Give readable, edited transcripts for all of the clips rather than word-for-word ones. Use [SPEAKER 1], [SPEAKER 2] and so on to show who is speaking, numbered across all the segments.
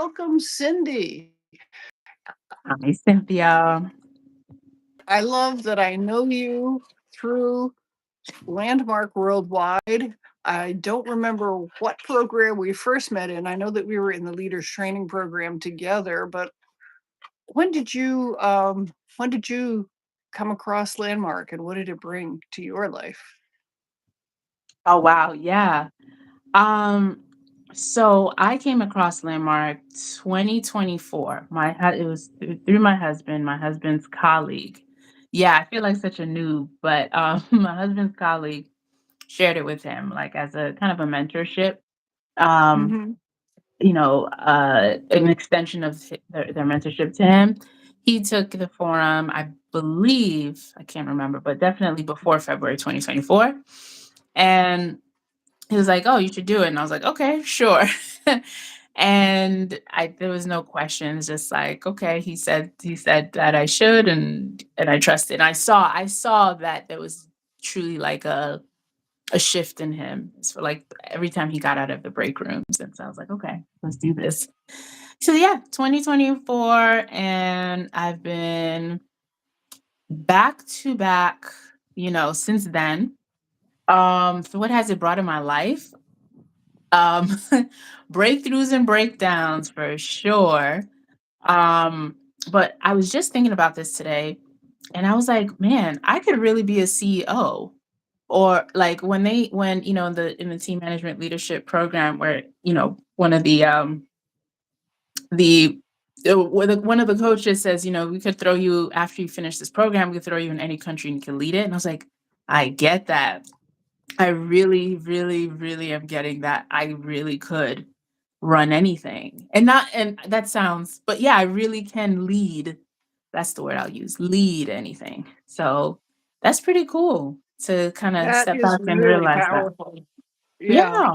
[SPEAKER 1] welcome, Cindy.
[SPEAKER 2] Hi, Cynthia.
[SPEAKER 1] I love that I know you through Landmark Worldwide. I don't remember what program we first met in. I know that we were in the leaders training program together, but when did you um when did you come across Landmark and what did it bring to your life?
[SPEAKER 2] Oh wow, yeah. Um, so I came across Landmark 2024. It was through my husband, my husband's colleague. Yeah, I feel like such a noob, but my husband's colleague shared it with him, like as a kind of a mentorship. Um,
[SPEAKER 1] Mhm.
[SPEAKER 2] an extension of their mentorship to him. He took the forum, I believe, I can't remember, but definitely before February 2024. And he was like, "Oh, you should do it." And I was like, "Okay, sure." And there was no questions, just like, okay, he said that I should, and I trusted. I saw that there was truly like a shift in him. So like every time he got out of the break rooms, and so I was like, okay, let's do this. So yeah, 2024, and I've been back to back, since then. So what has it brought in my life? Um, breakthroughs and breakdowns for sure. Um, but I was just thinking about this today, and I was like, man, I could really be a CEO. Or like when in the team management leadership program, where one of the coaches says, we could throw you after you finish this program, we could throw you in any country and you can lead it. And I was like, I get that. I really, really, really am getting that. I really could run anything. And that sounds, but yeah, I really can lead. That's the word I'll use, lead anything. So that's pretty cool to kind of
[SPEAKER 1] That
[SPEAKER 2] step
[SPEAKER 1] is
[SPEAKER 2] back and
[SPEAKER 1] really
[SPEAKER 2] realize that.
[SPEAKER 1] powerful. Yeah.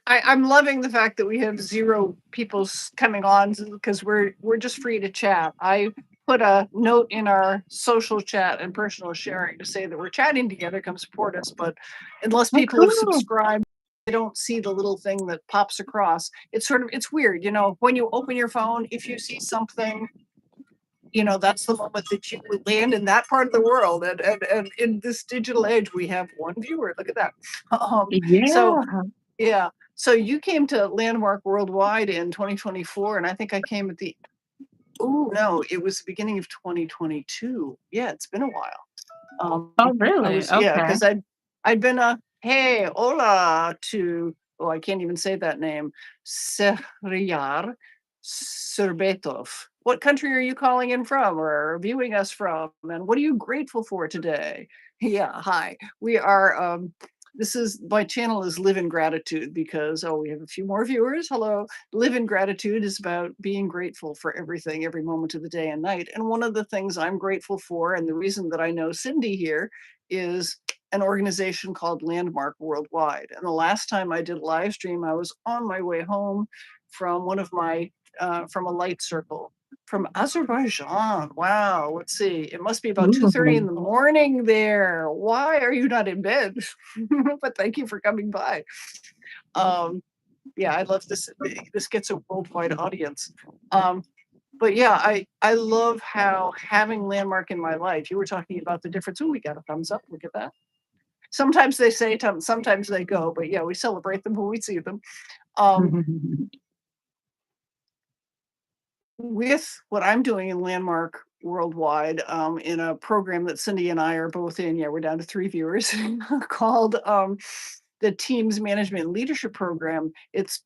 [SPEAKER 2] Yeah.
[SPEAKER 1] I'm loving the fact that we have zero people coming on because we're just free to chat. I put a note in our social chat and personal sharing to say that we're chatting together. Come support us. But unless
[SPEAKER 2] Oh,
[SPEAKER 1] people have
[SPEAKER 2] cool.
[SPEAKER 1] subscribed, they don't see the little thing that pops across. It's weird, when you open your phone, if you see something, that's the moment that you would land in that part of the world. And in this digital age, we have one viewer. Look at that. So
[SPEAKER 2] Yeah.
[SPEAKER 1] yeah. So you came to Landmark Worldwide in 2024, and I think I came at the oh no, it was the beginning of 2022. Yeah, it's been a while.
[SPEAKER 2] Oh,
[SPEAKER 1] I
[SPEAKER 2] really?
[SPEAKER 1] was yeah,
[SPEAKER 2] Okay.
[SPEAKER 1] because I'd been a hey hola to I can't even say that name Seriyar Serbetov. What country are you calling in from or viewing us from, and what are you grateful for today? Yeah, hi. We are this is my channel is Live in Gratitude because we have a few more viewers. Hello. Live in Gratitude is about being grateful for everything, every moment of the day and night. And one of the things I'm grateful for, and the reason that I know Cindy here, is an organization called Landmark Worldwide. And the last time I did a live stream, I was on my way home from one of my from a light circle from Azerbaijan. Wow, let's see. It must be about 2:30 in
[SPEAKER 2] Ooh.
[SPEAKER 1] the morning there. Why are you not in bed? But thank you for coming by. Um, yeah, I love this. This gets a worldwide audience. Um, but yeah, I love how having Landmark in my life. You were talking about the difference. Oh, we got a thumbs up. Look at that. Sometimes they say, sometimes they go. But yeah, we celebrate them when we see them. Um, with what I'm doing in Landmark Worldwide, in a program that Cindy and I are both in. Yeah, we're down to 3 viewers called the Teams Management and Leadership Program. It's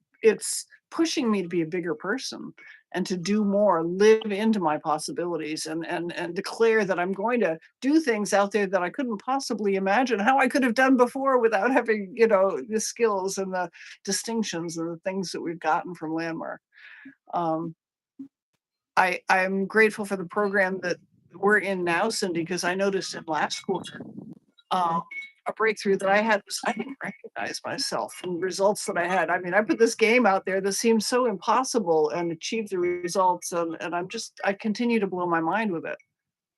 [SPEAKER 1] pushing me to be a bigger person and to do more, live into my possibilities, and declare that I'm going to do things out there that I couldn't possibly imagine how I could have done before without having, the skills and the distinctions and the things that we've gotten from Landmark. Um, I'm grateful for the program that we're in now, Cindy, because I noticed in last quarter, um, a breakthrough that I had was I didn't recognize myself from the results that I had. I mean, I put this game out there that seemed so impossible and achieved the results, and I continue to blow my mind with it.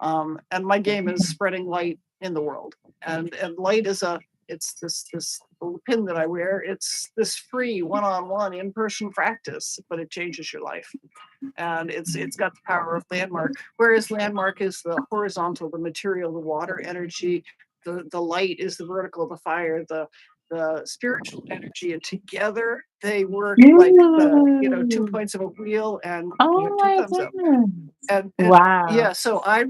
[SPEAKER 1] And my game is spreading light in the world, and light is a It's this little pin that I wear. It's this free one-on-one in-person practice, but it changes your life. And it's got the power of landmark. Whereas landmark is the horizontal, the material, the water energy, the light is the vertical, the fire, the spiritual energy, and together they work like the two
[SPEAKER 2] Ooh.
[SPEAKER 1] points of a wheel, and you have
[SPEAKER 2] Oh
[SPEAKER 1] two
[SPEAKER 2] my
[SPEAKER 1] thumbs up.
[SPEAKER 2] goodness.
[SPEAKER 1] And
[SPEAKER 2] Wow.
[SPEAKER 1] yeah, so I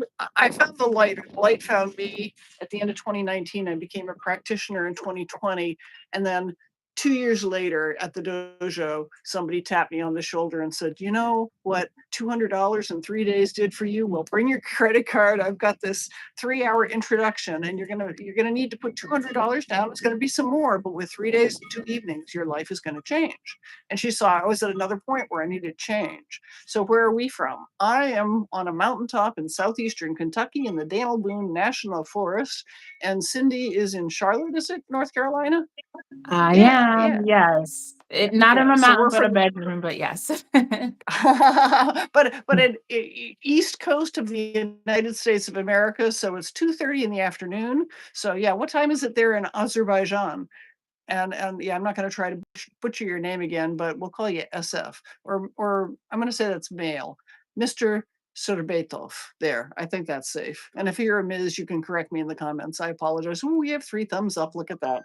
[SPEAKER 1] found the light. The light found me at the end of 2019. I became a practitioner in 2020, and then 2 years later at the dojo, somebody tapped me on the shoulder and said, "You know what $200 in 3 days did for you? Well, bring your credit card. I've got this 3 hour introduction, and you're gonna need to put $200 down. It's gonna be some more, but with 3 days and 2 evenings, your life is gonna change." And she saw I was at another point where I needed change. So where are we from? I am on a mountaintop in southeastern Kentucky in the Daniel Boone National Forest, and Cindy is in Charlotte, is it, North Carolina?
[SPEAKER 2] I
[SPEAKER 1] Yeah, yeah,
[SPEAKER 2] am, yes. Not in
[SPEAKER 1] yeah.
[SPEAKER 2] a
[SPEAKER 1] So
[SPEAKER 2] mountain,
[SPEAKER 1] we're
[SPEAKER 2] but a
[SPEAKER 1] from,
[SPEAKER 2] bedroom, but yes.
[SPEAKER 1] but in east coast of the United States of America, so it's 2:30 in the afternoon. So yeah, what time is it there in Azerbaijan? And yeah, I'm not going to try to butcher your name again, but we'll call you SF, or I'm going to say that's male, Mr. Surbetov. There, I think that's safe. And if you're a Ms., you can correct me in the comments. I apologize. Ooh, we have 3 thumbs up. Look at that.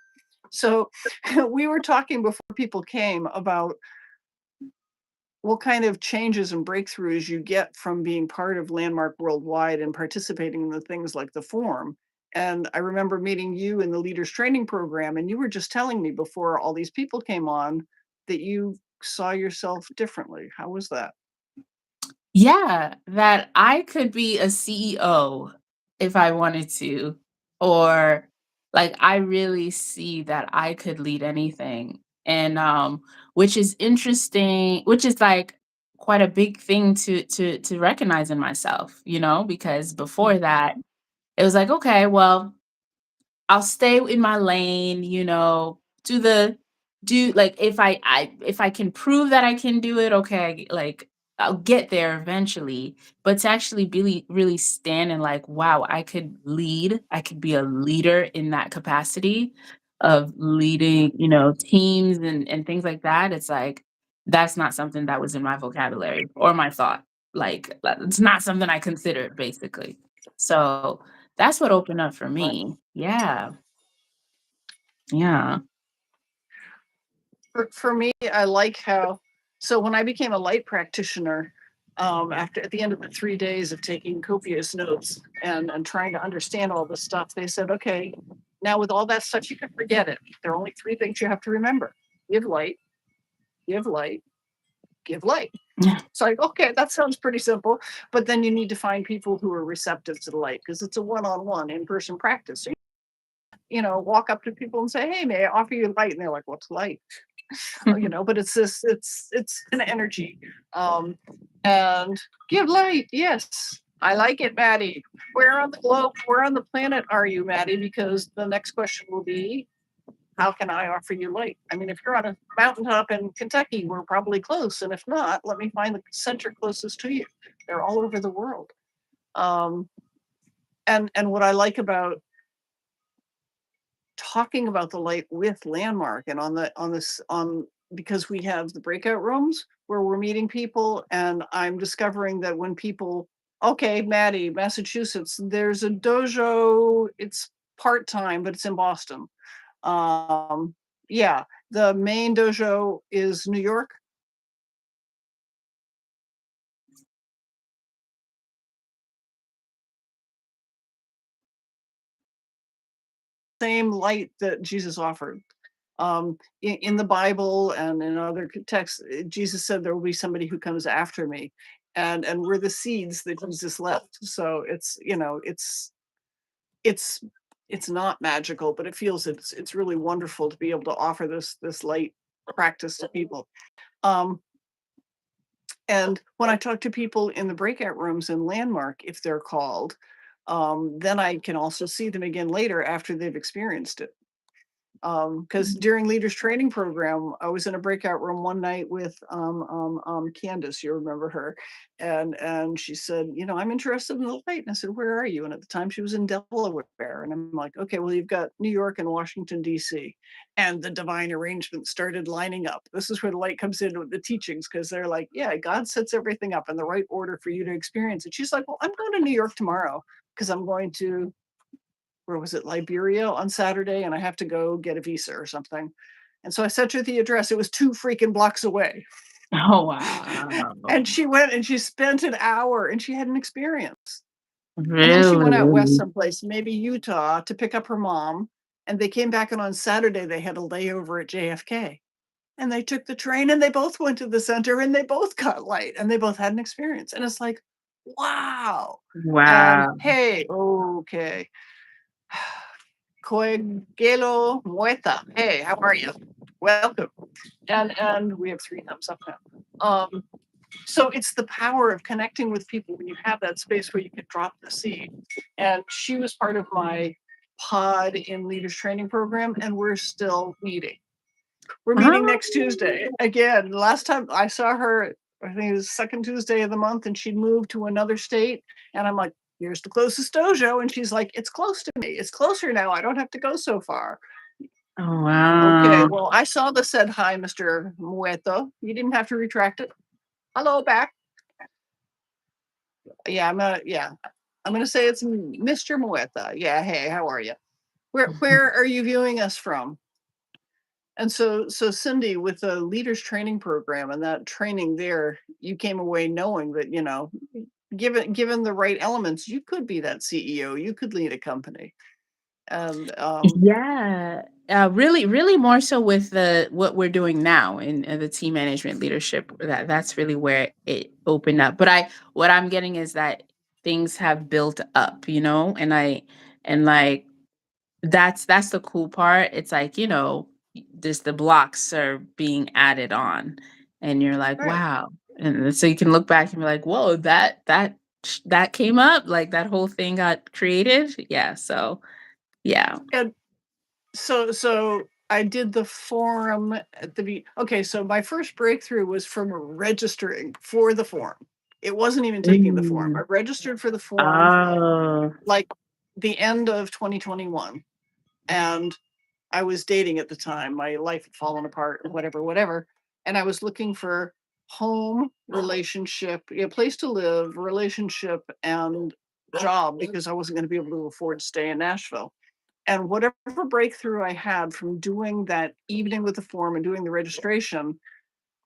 [SPEAKER 1] So we were talking before people came about what kind of changes and breakthroughs you get from being part of Landmark Worldwide and participating in the things like the forum. And I remember meeting you in the leaders training program, and you were just telling me before all these people came on that you saw yourself differently. How was that?
[SPEAKER 2] Yeah, that I could be a CEO if I wanted to, or like I really see that I could lead anything. And which is interesting, which is like quite a big thing to recognize in myself, because before that it was like, okay, well, I'll stay in my lane, do like if I can prove that I can do it, okay, like I'll get there eventually. But to actually really stand and like, wow, I could lead, I could be a leader in that capacity of leading, teams and things like that. It's like that's not something that was in my vocabulary or my thought. Like it's not something I considered basically. So that's what opened up for
[SPEAKER 1] Right.
[SPEAKER 2] me. Yeah. Yeah.
[SPEAKER 1] For me, I like how, so when I became a light practitioner, after at the end of the 3 days of taking copious notes and trying to understand all this stuff, they said, okay, now with all that stuff, you can forget it. There are only 3 things you have to remember: give light, give light, give light.
[SPEAKER 2] Yeah.
[SPEAKER 1] It's like, okay, that sounds pretty simple, but then you need to find people who are receptive to the light because it's a one-on-one in-person practice. So, walk up to people and say, hey, may I offer you light? And they're like, what's light? But it's this, it's an energy. um and give light, yes, I like it, Maddie. Where on the globe, where on the planet are you, Maddie? Because the next question will be, how can I offer you light? I mean, if you're on a mountaintop in Kentucky, we're probably close, and if not, let me find the center closest to you. They're all over the world. Um and what I like about talking about the light with Landmark and on this on because we have the breakout rooms where we're meeting people, and I'm discovering that when people, okay, Maddie, Massachusetts, there's a dojo, it's part-time, but it's in Boston. Um, yeah, the main dojo is New York. Same light that Jesus offered. In the Bible and in other texts, Jesus said there will be somebody who comes after me, and we're the seeds that Jesus left. So it's it's not magical, but it feels it's really wonderful to be able to offer this light practice to people. Um, and when I talk to people in the breakout rooms in Landmark, if they're called, then I can also see them again later after they've experienced it. Because during leaders training program, I was in a breakout room one night with Candace. You remember her, and she said, I'm interested in the light. And I said, where are you? And at the time, she was in Delaware, and I'm like, okay, well, you've got New York and Washington D.C. And the divine arrangement started lining up. This is where the light comes in with the teachings, because they're like, yeah, God sets everything up in the right order for you to experience it. She's like, well, I'm going to New York tomorrow because I'm going to, where was it, Liberia on Saturday, and I have to go get a visa or something. And so I sent her the address. It was 2 freaking blocks away.
[SPEAKER 2] Oh, wow.
[SPEAKER 1] And she went and she spent an hour and she had an experience. And then she went out west
[SPEAKER 2] Really?
[SPEAKER 1] someplace, maybe Utah, to pick up her mom. And they came back, and on Saturday they had a layover at JFK. And they took the train and they both went to the center and they both got light and they both had an experience. And it's like, wow. And
[SPEAKER 2] Wow.
[SPEAKER 1] hey, okay. Coelho Mueta. Hey, how are you? Welcome. And we have 3 thumbs up now. So it's the power of connecting with people when you have that space where you can drop the seed. And she was part of my pod in leaders training program, and we're still meeting. We're meeting
[SPEAKER 2] Oh,
[SPEAKER 1] next Tuesday. Again, last time I saw her, I think it was the second Tuesday of the month, and she'd moved to another state. And I'm like, here's the closest dojo. And she's like, it's close to me. It's closer now. I don't have to go so far.
[SPEAKER 2] oh,
[SPEAKER 1] Okay,
[SPEAKER 2] wow.
[SPEAKER 1] well, I saw the said hi, Mr. Mueto. You didn't have to retract it. Hello, back. Yeah, I'm gonna say it's Mr. Mueta. Yeah, hey, how are you? Where are you viewing us from? And so Cindy, with the leaders training program and that training there, you came away knowing that, given the right elements, you could be that CEO, you could lead a company. And
[SPEAKER 2] Yeah. Really, really more so with the what we're doing now in the team management leadership. That's really where it opened up. But what I'm getting is that things have built up, and like that's the cool part. It's like, just the blocks are being added on, and you're like,
[SPEAKER 1] right.
[SPEAKER 2] wow. And so you can look back and be like, whoa, that came up, like that whole thing got created. Yeah. So yeah.
[SPEAKER 1] And so I did the forum at okay, so my first breakthrough was from registering for the forum. It wasn't even taking the forum. I
[SPEAKER 2] Mm.
[SPEAKER 1] registered for the forum
[SPEAKER 2] Oh.
[SPEAKER 1] like the end of 2021. And I was dating at the time. My life had fallen apart, whatever, whatever. And I was looking for home, relationship, a place to live, relationship, and job, because I wasn't going to be able to afford to stay in Nashville. And whatever breakthrough I had from doing that evening with the form and doing the registration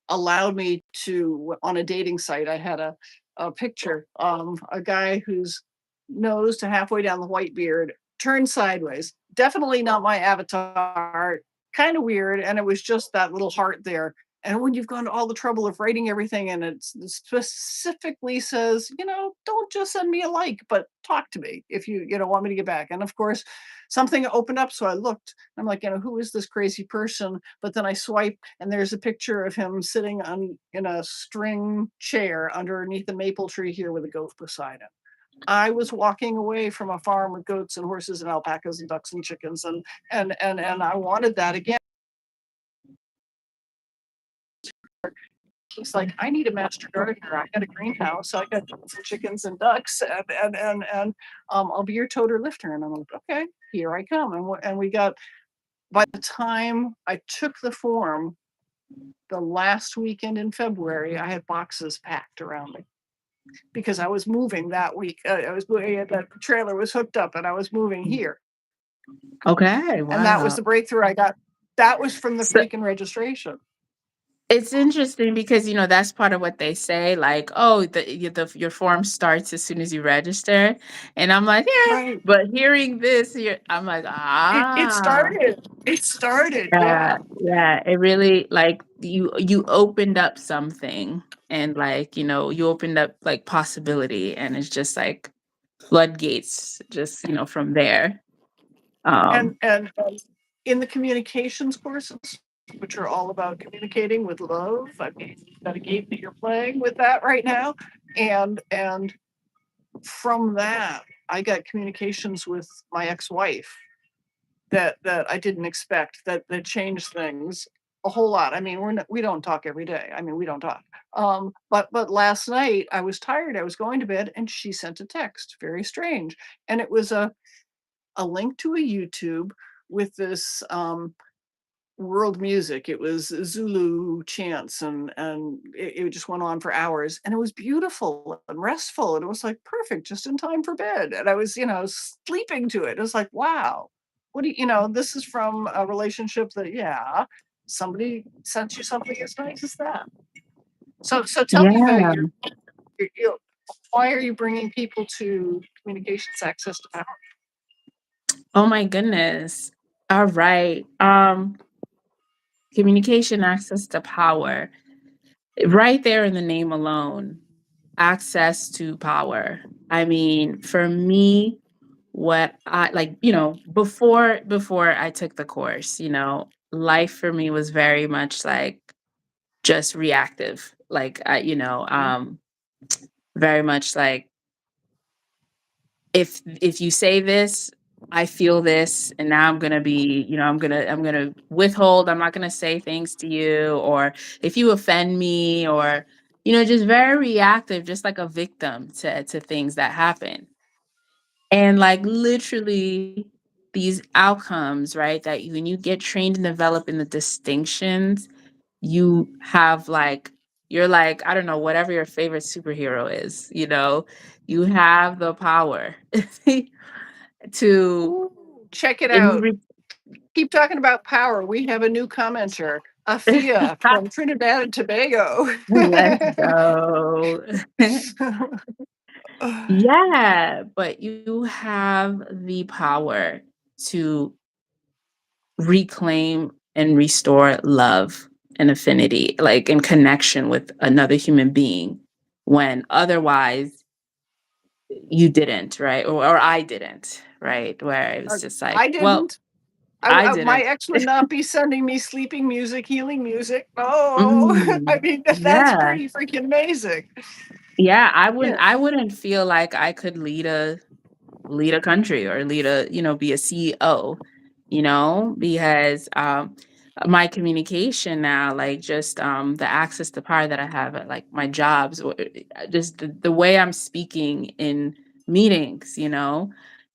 [SPEAKER 1] allowed me to, on a dating site, I had a picture of a guy whose nose to halfway down the white beard turned sideways. Definitely not my avatar, kind of weird. And it was just that little heart there. And when you've gone to all the trouble of writing everything and it specifically says, don't just send me a like, but talk to me if you want me to get back. And of course, something opened up. So I looked, I'm like, who is this crazy person? But then I swipe and there's a picture of him sitting in a string chair underneath a maple tree here with a goat beside him. I was walking away from a farm with goats and horses and alpacas and ducks and chickens, and I wanted that again. He's like, I need a master gardener. I got a greenhouse. I got goats and chickens and ducks, and I'll be your toter lifter. And I'm like, okay, here I come. And we got, by the time I took the form, the last weekend in February, I had boxes packed around me because I was moving that week. I was moving, that trailer was hooked up and I was moving here.
[SPEAKER 2] Okay,
[SPEAKER 1] And that was
[SPEAKER 2] wow.
[SPEAKER 1] the breakthrough I got. That was from the
[SPEAKER 2] So
[SPEAKER 1] freaking registration.
[SPEAKER 2] it's interesting because, that's part of what they say, like, "Oh, your form starts as soon as you register." And I'm like, "Yeah,"
[SPEAKER 1] Right.
[SPEAKER 2] but hearing this, I'm like,
[SPEAKER 1] It
[SPEAKER 2] "Ah."
[SPEAKER 1] started. It started.
[SPEAKER 2] Yeah,
[SPEAKER 1] Yeah.
[SPEAKER 2] yeah, it really, like, you opened up something, and, like, you opened up, like, possibility, and it's just, like, floodgates just, from there.
[SPEAKER 1] And in the communications courses, which are all about communicating with love, I mean, you've got a game that you're playing with that right now. And from that, I got communications with my ex-wife that I didn't expect that changed things a whole lot. I mean, we don't talk every day. I mean, we don't talk. But last night I was tired. I was going to bed, and she sent a text. Very strange, and it was a link to a YouTube with this world music. It was Zulu chants, and it just went on for hours, and it was beautiful and restful, and it was like perfect, just in time for bed. And I was, sleeping to it. It was like, wow, what do this is from a relationship that, yeah, somebody sent you something as nice as that. So tell me about
[SPEAKER 2] Yeah.
[SPEAKER 1] your why are you bringing people to communications access to power?
[SPEAKER 2] Oh my goodness. All right. Communication access to power. Right there in the name alone, access to power. I mean, for me, what I like, before I took the course, life for me was very much like just reactive. Like
[SPEAKER 1] Mhm.
[SPEAKER 2] very much like if you say this, I feel this, and now I'm gonna be, I'm gonna withhold. I'm not gonna say things to you, or if you offend me, or just very reactive, just like a victim to things that happen. And like literally these outcomes, right? That when you get trained and develop in the distinctions, you have like you're like, I don't know, whatever your favorite superhero is, you have the power to
[SPEAKER 1] Ooh, check it
[SPEAKER 2] and you
[SPEAKER 1] out. Keep talking about power. We have a new commenter, Afia from Trinidad and Tobago.
[SPEAKER 2] let's go. Yeah, but you have the power to reclaim and restore love and affinity, like in connection with another human being, when otherwise you didn't, right? Or I didn't, right? Where it
[SPEAKER 1] Uh,
[SPEAKER 2] was just like,
[SPEAKER 1] I
[SPEAKER 2] well,
[SPEAKER 1] didn't.
[SPEAKER 2] I
[SPEAKER 1] My
[SPEAKER 2] didn't.
[SPEAKER 1] ex would not be sending me sleeping music, healing music. Oh, I
[SPEAKER 2] Mm,
[SPEAKER 1] mean, that's
[SPEAKER 2] yeah.
[SPEAKER 1] pretty freaking amazing.
[SPEAKER 2] Yeah,
[SPEAKER 1] Yeah.
[SPEAKER 2] I wouldn't feel like I could lead a country or lead a, be a CEO, because my communication now, like just the access to power that I have at like my jobs, or just the way I'm speaking in meetings,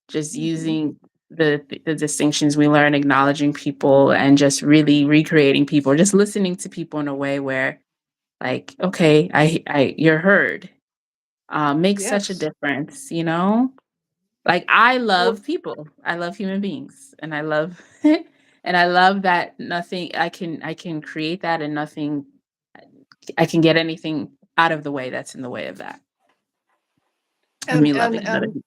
[SPEAKER 2] just
[SPEAKER 1] Mhm.
[SPEAKER 2] using the distinctions we learn, acknowledging people, and just really recreating people, just listening to people in a way where like, okay, I you're heard, makes such a
[SPEAKER 1] Yes.
[SPEAKER 2] difference. Like, I
[SPEAKER 1] Well,
[SPEAKER 2] love people. I love human beings, and I love and I love that nothing I can create that, and nothing I can get anything out of the way that's in the way of that, of
[SPEAKER 1] and
[SPEAKER 2] me
[SPEAKER 1] and
[SPEAKER 2] loving another
[SPEAKER 1] and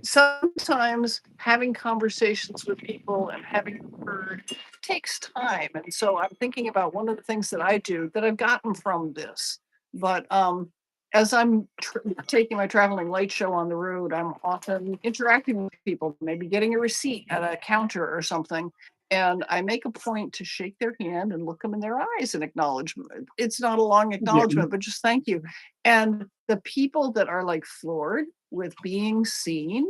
[SPEAKER 1] sometimes having conversations with people and having them heard takes time. And so I'm thinking about one of the things that I do that I've gotten from this. But as I'm taking my traveling light show on the road, I'm often interacting with people, maybe getting a receipt at a counter or something. And I make a point to shake their hand and look them in their eyes and acknowledge. It's not a long
[SPEAKER 2] yeah.
[SPEAKER 1] acknowledgement, but just thank you. And the people that are like floored with being seen,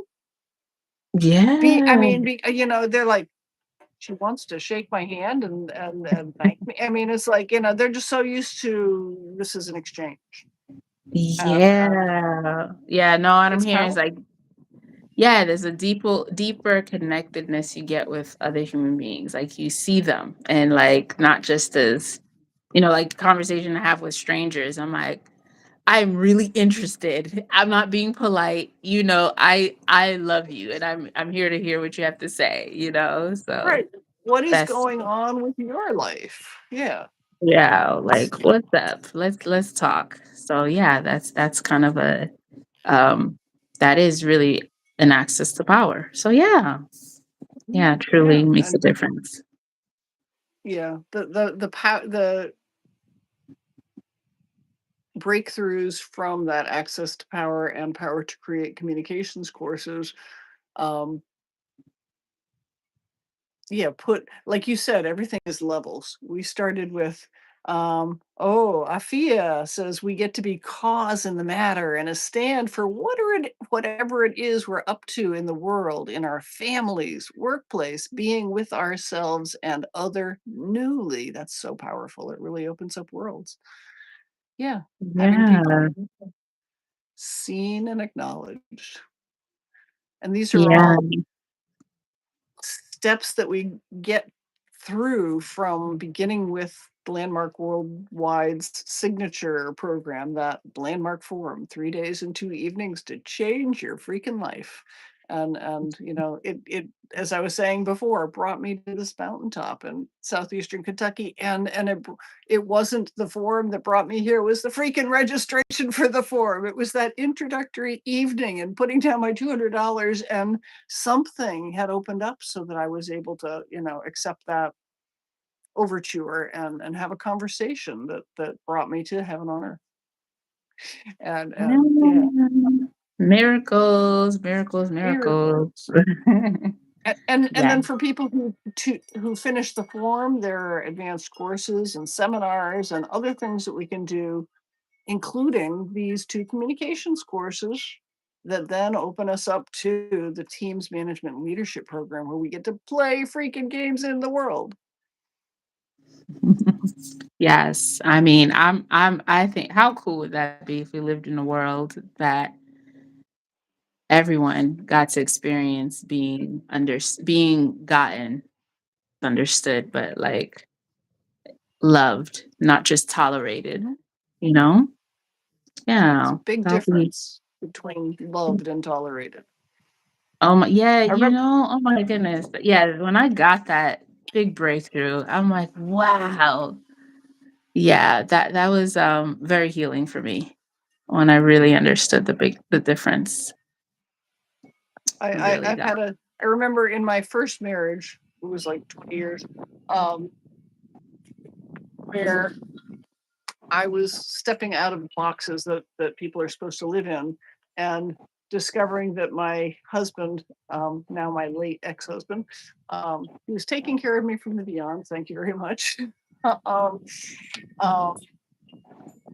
[SPEAKER 1] I
[SPEAKER 2] Yeah.
[SPEAKER 1] mean, they're like, "She wants to shake my hand and thank me." I mean, it's like, they're just so used to this is an exchange, and
[SPEAKER 2] Yeah. Yeah, no, what I'm
[SPEAKER 1] it's
[SPEAKER 2] hearing is
[SPEAKER 1] powerful.
[SPEAKER 2] like, yeah, there's a deeper connectedness you get with other human beings. Like, you see them, and like not just as, like the conversation I have with strangers. I'm like, I'm really interested. I'm not being polite. I love you, and I'm here to hear what you have to say. So
[SPEAKER 1] Right. What is
[SPEAKER 2] that's
[SPEAKER 1] going on with your life? Yeah.
[SPEAKER 2] yeah, like, what's up? Let's talk. So yeah, that's kind of a um that is really an access to power. So yeah. Yeah, it truly
[SPEAKER 1] Yeah,
[SPEAKER 2] makes a
[SPEAKER 1] and
[SPEAKER 2] difference.
[SPEAKER 1] yeah, the breakthroughs from that access to power and power to create communications courses, um, yeah, put like you said, everything is levels. We started with Oh, Afia says we get to be cause in the matter and a stand for whatever it is we're up to in the world, in our families, workplace, being with ourselves and other newly. That's so powerful. It really opens up worlds. Yeah, having people
[SPEAKER 2] Yeah.
[SPEAKER 1] seen and acknowledged. And these are
[SPEAKER 2] Yeah.
[SPEAKER 1] all steps that we get through from beginning with Landmark Worldwide's signature program, that Landmark Forum, 3 days and 2 evenings to change your freaking life. And, you know, it as I was saying before, brought me to this mountaintop in southeastern Kentucky, and it wasn't the forum that brought me here, it was the freaking registration for the forum. It was that introductory evening and putting down my $200, and something had opened up so that I was able to, you know, accept that overture and have a conversation that brought me to heaven on earth. And yeah,
[SPEAKER 2] Yeah. Miracles, miracles, miracles.
[SPEAKER 1] miracles. And
[SPEAKER 2] Yeah.
[SPEAKER 1] then for people who finish the forum, there are advanced courses and seminars and other things that we can do, including these 2 communications courses that then open us up to the teams management and leadership program where we get to play freaking games in the world.
[SPEAKER 2] Yes. I think how cool would that be if we lived in a world that everyone got to experience being gotten, understood, but like loved, not just tolerated,
[SPEAKER 1] Mhm.
[SPEAKER 2] you know?
[SPEAKER 1] It's a
[SPEAKER 2] Yeah.
[SPEAKER 1] big
[SPEAKER 2] That'll be
[SPEAKER 1] difference between loved and tolerated.
[SPEAKER 2] oh my yeah,
[SPEAKER 1] I remember
[SPEAKER 2] oh my goodness. Yeah, when I got that big breakthrough, I'm like, wow. Yeah, that was very healing for me when I really understood the difference. Really
[SPEAKER 1] I've
[SPEAKER 2] got.
[SPEAKER 1] had a I remember in my first marriage, it was like 20 years, um, where I was stepping out of boxes that people are supposed to live in, and discovering that my husband, now my late ex-husband, he was taking care of me from the beyond, thank you very much, um, um,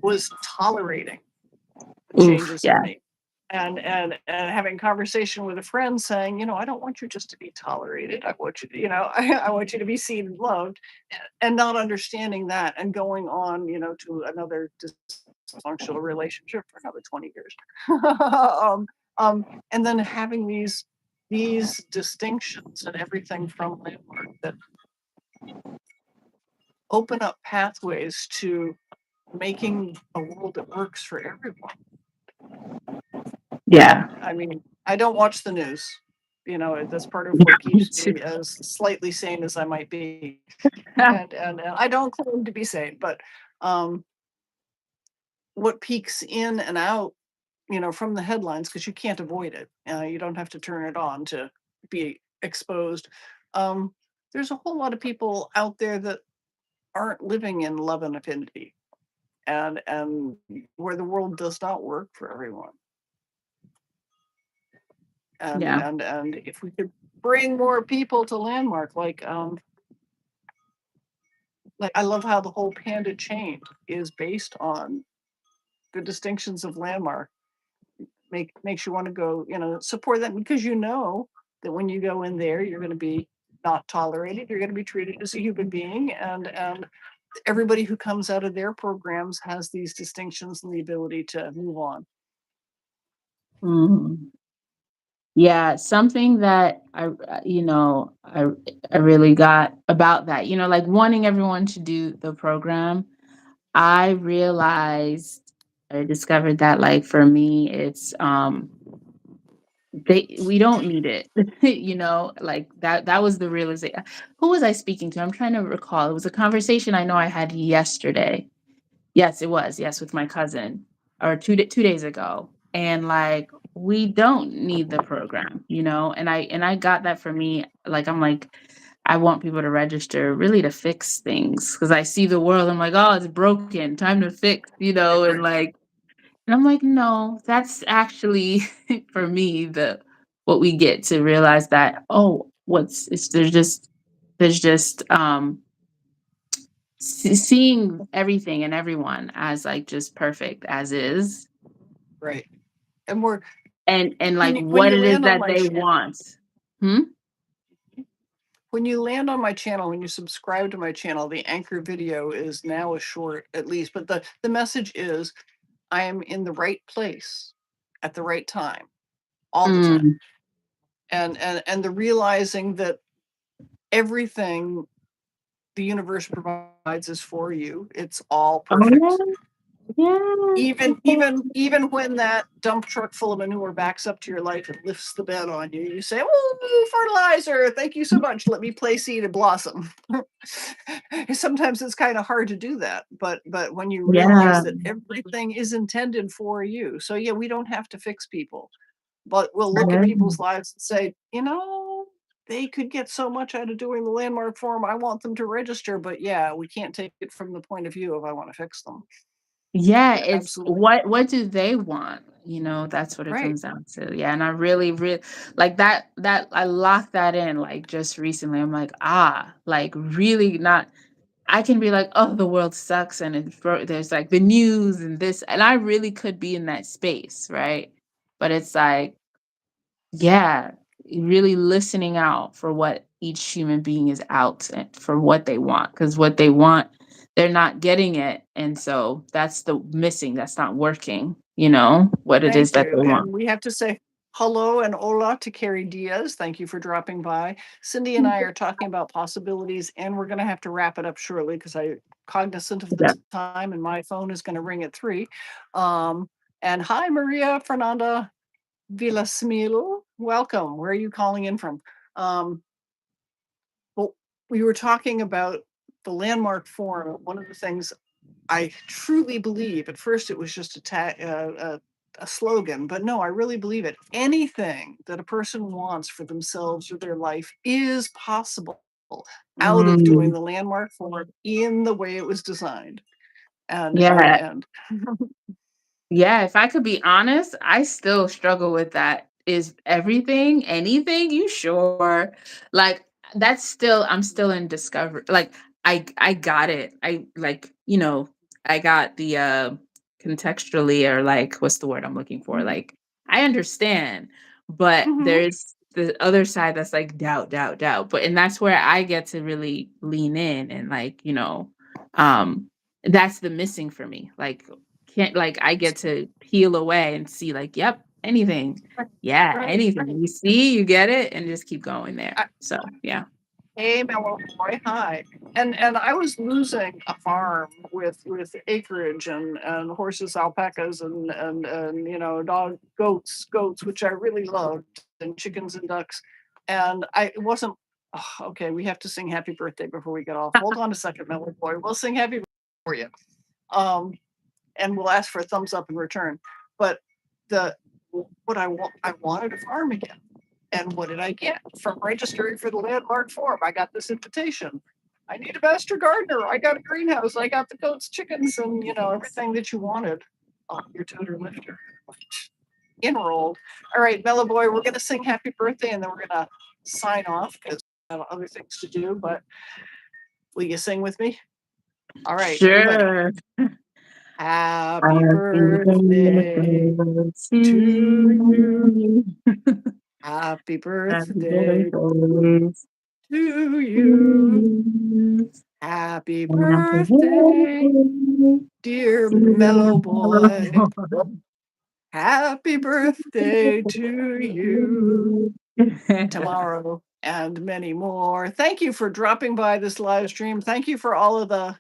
[SPEAKER 1] was tolerating the
[SPEAKER 2] Oof,
[SPEAKER 1] changes in
[SPEAKER 2] yeah.
[SPEAKER 1] me. And having conversation with a friend saying, you know, I don't want you just to be tolerated. I want you to, you know, I want you to be seen and loved, and not understanding that and going on, you know, to another dysfunctional relationship for another 20 years. um, and then having these distinctions and everything from landmark that open up pathways to making a world that works for everyone.
[SPEAKER 2] Yeah.
[SPEAKER 1] I mean, I don't watch the news. You know, that's part of
[SPEAKER 2] Yeah,
[SPEAKER 1] what
[SPEAKER 2] me
[SPEAKER 1] keeps
[SPEAKER 2] too.
[SPEAKER 1] me as slightly sane as I might be. And I don't claim to be sane, but um, what peeks in and out, you know, from the headlines, because you can't avoid it. You don't have to turn it on to be exposed. Um, there's a whole lot of people out there that aren't living in love and affinity, and where the world does not work for everyone. and
[SPEAKER 2] Yeah.
[SPEAKER 1] and and if we could bring more people to landmark, like I love how the whole panda chain is based on the distinctions of landmark. Makes you want to go, you know, support them, because you know that when you go in there you're going to be not tolerated, you're going to be treated as a human being, and everybody who comes out of their programs has these distinctions and the ability to move on.
[SPEAKER 2] Mhm. Yeah, something that I really got about that, like wanting everyone to do the program. I realized I discovered that like for me it's we don't need it. Like that was the realization. Who was I speaking to? I'm trying to recall. It was a conversation I know I had yesterday. Yes, it was. Yes, with my cousin, or 2 days ago. And like we don't need the program, and I got that for me. Like I'm like I want people to register really to fix things because I see the world. I'm like, oh, it's broken. Time to fix, and I'm like, no, that's actually for me the what we get to realize that, oh, there's just seeing everything and everyone as, like, just perfect as is,
[SPEAKER 1] Right. And we're
[SPEAKER 2] and, like,
[SPEAKER 1] when
[SPEAKER 2] what
[SPEAKER 1] you
[SPEAKER 2] it is
[SPEAKER 1] land on
[SPEAKER 2] that
[SPEAKER 1] my
[SPEAKER 2] they
[SPEAKER 1] channel,
[SPEAKER 2] want. Hmm?
[SPEAKER 1] when you land on my channel, when you subscribe to my channel, the anchor video is now a short at least, but the message is I am in the right place at the right time all the time.
[SPEAKER 2] Mm.
[SPEAKER 1] And the realizing that everything the universe provides is for you. It's all perfect.
[SPEAKER 2] Oh, yeah.
[SPEAKER 1] Even when that dump truck full of manure backs up to your life and lifts the bed on you, you say, "Oh, fertilizer! Thank you so much. Let me play seed and blossom." Sometimes it's kind of hard to do that, but when you realize
[SPEAKER 2] Yeah.
[SPEAKER 1] that everything is intended for you, so yeah, we don't have to fix people, but we'll look at
[SPEAKER 2] Yeah.
[SPEAKER 1] people's lives and say, they could get so much out of doing the landmark form. I want them to register, but yeah, we can't take it from the point of view of I want to fix them.
[SPEAKER 2] Yeah,
[SPEAKER 1] Yeah,
[SPEAKER 2] it's
[SPEAKER 1] absolutely.
[SPEAKER 2] what do they want? That's what it
[SPEAKER 1] Right.
[SPEAKER 2] comes down to. Yeah, and I really like that I locked that in like just recently. I'm like, like really not I can be like, "Oh, the world sucks," and there's like the news and this, and I really could be in that space, right? But it's like, yeah, really listening out for what each human being is out and for what they want, because what they want, they're not getting it, and so that's the missing, that's not working, what it is
[SPEAKER 1] Thank
[SPEAKER 2] that
[SPEAKER 1] you.
[SPEAKER 2] they want.
[SPEAKER 1] And we have to say hello and hola to Carrie Diaz. Thank you for dropping by. Cindy and I are talking about possibilities, and we're going to have to wrap it up shortly because I'm cognizant of the
[SPEAKER 2] Yeah.
[SPEAKER 1] time, and my phone is going to ring at 3. Um, and hi, Maria Fernanda Villasmil. Welcome. Where are you calling in from? Um, well, we were talking about the landmark forum. One of the things I truly believe, at first it was just a slogan, but no, I really believe it. Anything that a person wants for themselves or their life is possible out of doing
[SPEAKER 2] Mm,
[SPEAKER 1] the landmark form in the way it was designed. And and
[SPEAKER 2] yeah.
[SPEAKER 1] and
[SPEAKER 2] Yeah, if I could be honest, I still struggle with that. Is everything, anything? You sure? Like I'm still in discovery. Like I got it. I got the contextually, or like what's the word I'm looking for?
[SPEAKER 1] Mhm,
[SPEAKER 2] Like I understand, but
[SPEAKER 1] mhm.
[SPEAKER 2] there's the other side that's like doubt, doubt, doubt. And that's where I get to really lean in and like, that's the missing for me. Like can't like I get to peel away and see like, yep, anything. Yeah,
[SPEAKER 1] Right.
[SPEAKER 2] anything. You see, you get it, and just keep going there. So yeah.
[SPEAKER 1] Hey, Mellow Boy, hi. And I was losing a farm with acreage and horses, alpacas, and dog, goats, which I really loved, and chickens and ducks. And it wasn't. Oh, okay, we have to sing Happy Birthday before we get off. Hold on a second, Mellow Boy. We'll sing Happy Birthday for you. Um, and we'll ask for a thumbs up in return. But the what I wanted a farm again. And what did I get from registering for the landmark form? I got this invitation. I need a master gardener. I got a greenhouse. I got the goats, chickens, and everything that you wanted on your toter lifter. Enrolled. All right, Mellow Boy, we're gonna sing Happy Birthday, and then we're gonna sign off because I have other things to do. But will you sing with me? All right, everybody.
[SPEAKER 2] Sure.
[SPEAKER 1] Happy
[SPEAKER 2] Happy
[SPEAKER 1] birthday
[SPEAKER 2] birthday to
[SPEAKER 1] to you.
[SPEAKER 2] you.
[SPEAKER 1] Happy
[SPEAKER 2] Happy
[SPEAKER 1] birthday
[SPEAKER 2] birthday
[SPEAKER 1] to
[SPEAKER 2] to
[SPEAKER 1] you.
[SPEAKER 2] you.
[SPEAKER 1] Happy
[SPEAKER 2] Happy
[SPEAKER 1] birthday,
[SPEAKER 2] birthday
[SPEAKER 1] dear
[SPEAKER 2] to
[SPEAKER 1] mellow boy.
[SPEAKER 2] you.
[SPEAKER 1] Happy birthday to you
[SPEAKER 2] You.
[SPEAKER 1] tomorrow and many more. Thank you for dropping by this live stream. Thank you for all of the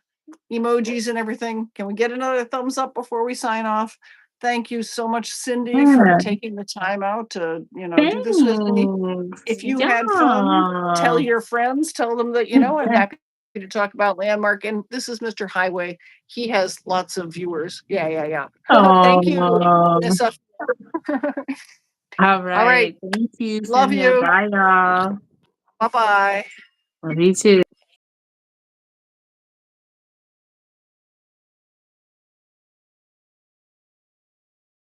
[SPEAKER 1] emojis and everything. Can we get another thumbs up before we sign off? Thank you so much, Cindy, for
[SPEAKER 2] Yeah.
[SPEAKER 1] taking the time out to, do this with me.
[SPEAKER 2] Thanks.
[SPEAKER 1] If you had fun, tell
[SPEAKER 2] Yeah.
[SPEAKER 1] your friends, tell them that, I'm happy to talk about Landmark. And this is Mr. Highway. He has lots of viewers. Yeah, yeah, yeah. Thank you,
[SPEAKER 2] Oh,
[SPEAKER 1] Nissa.
[SPEAKER 2] all
[SPEAKER 1] All right.
[SPEAKER 2] right. Thank you,
[SPEAKER 1] Love
[SPEAKER 2] Cynthia.
[SPEAKER 1] you.
[SPEAKER 2] Bye, y'all.
[SPEAKER 1] Bye bye.
[SPEAKER 2] Love you too.